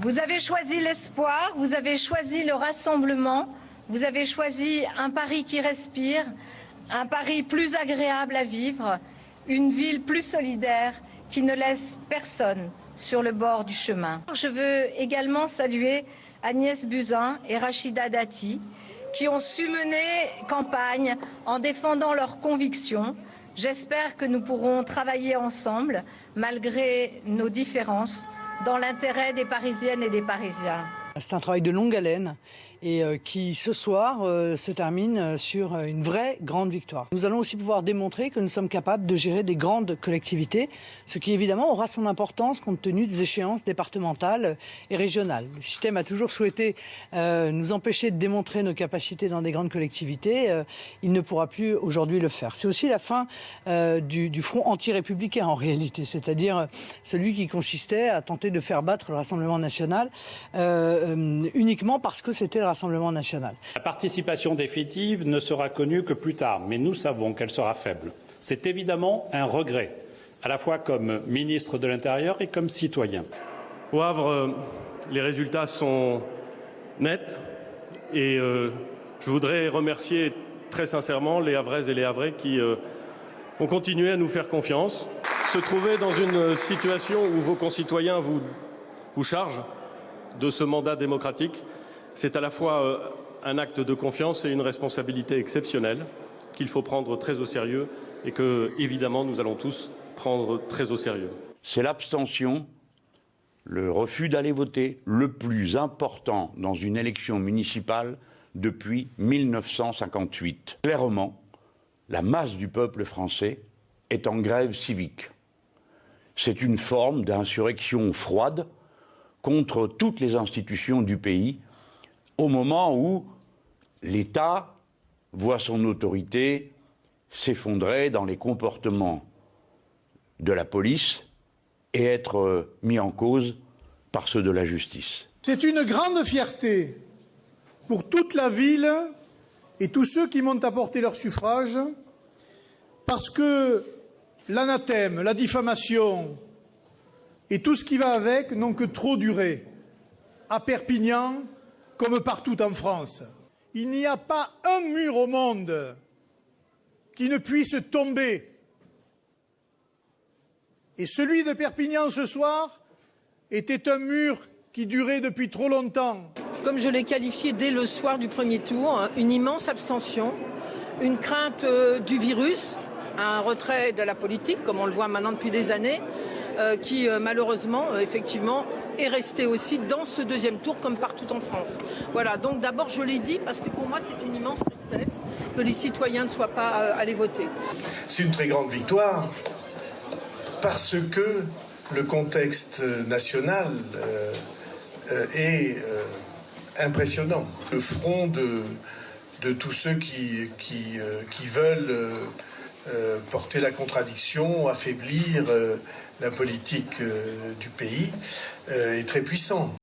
Vous avez choisi l'espoir, vous avez choisi le rassemblement, vous avez choisi un Paris qui respire, un Paris plus agréable à vivre, une ville plus solidaire qui ne laisse personne sur le bord du chemin. Je veux également saluer Agnès Buzyn et Rachida Dati qui ont su mener campagne en défendant leurs convictions. J'espère que nous pourrons travailler ensemble, malgré nos différences, dans l'intérêt des Parisiennes et des Parisiens. C'est un travail de longue haleine et qui, ce soir, se termine sur une vraie grande victoire. Nous allons aussi pouvoir démontrer que nous sommes capables de gérer des grandes collectivités, ce qui évidemment aura son importance compte tenu des échéances départementales et régionales. Le système a toujours souhaité nous empêcher de démontrer nos capacités dans des grandes collectivités. Il ne pourra plus aujourd'hui le faire. C'est aussi la fin du front anti-républicain en réalité, c'est-à-dire celui qui consistait à tenter de faire battre le Rassemblement national uniquement parce que c'était le Rassemblement national. La participation définitive ne sera connue que plus tard, mais nous savons qu'elle sera faible. C'est évidemment un regret, à la fois comme ministre de l'Intérieur et comme citoyen. Au Havre, les résultats sont nets et je voudrais remercier très sincèrement les Havraises et les Havrais qui ont continué à nous faire confiance. Se trouver dans une situation où vos concitoyens vous chargent de ce mandat démocratique, c'est à la fois un acte de confiance et une responsabilité exceptionnelle qu'il faut prendre très au sérieux et que, évidemment, nous allons tous prendre très au sérieux. C'est l'abstention, le refus d'aller voter, le plus important dans une élection municipale depuis 1958. Clairement, la masse du peuple français est en grève civique. C'est une forme d'insurrection froide contre toutes les institutions du pays, au moment où l'État voit son autorité s'effondrer dans les comportements de la police et être mis en cause par ceux de la justice. C'est une grande fierté pour toute la ville et tous ceux qui m'ont apporté leur suffrage, parce que l'anathème, la diffamation et tout ce qui va avec n'ont que trop duré, à Perpignan comme partout en France. Il n'y a pas un mur au monde qui ne puisse tomber. Et celui de Perpignan ce soir était un mur qui durait depuis trop longtemps. Comme je l'ai qualifié dès le soir du premier tour, une immense abstention, une crainte du virus, un retrait de la politique, comme on le voit maintenant depuis des années, qui malheureusement, effectivement, est resté aussi dans ce deuxième tour comme partout en France. Voilà, donc d'abord je l'ai dit parce que pour moi c'est une immense tristesse que les citoyens ne soient pas allés voter. C'est une très grande victoire parce que le contexte national est impressionnant. Le front de tous ceux qui veulent porter la contradiction, affaiblir la politique du pays est très puissant.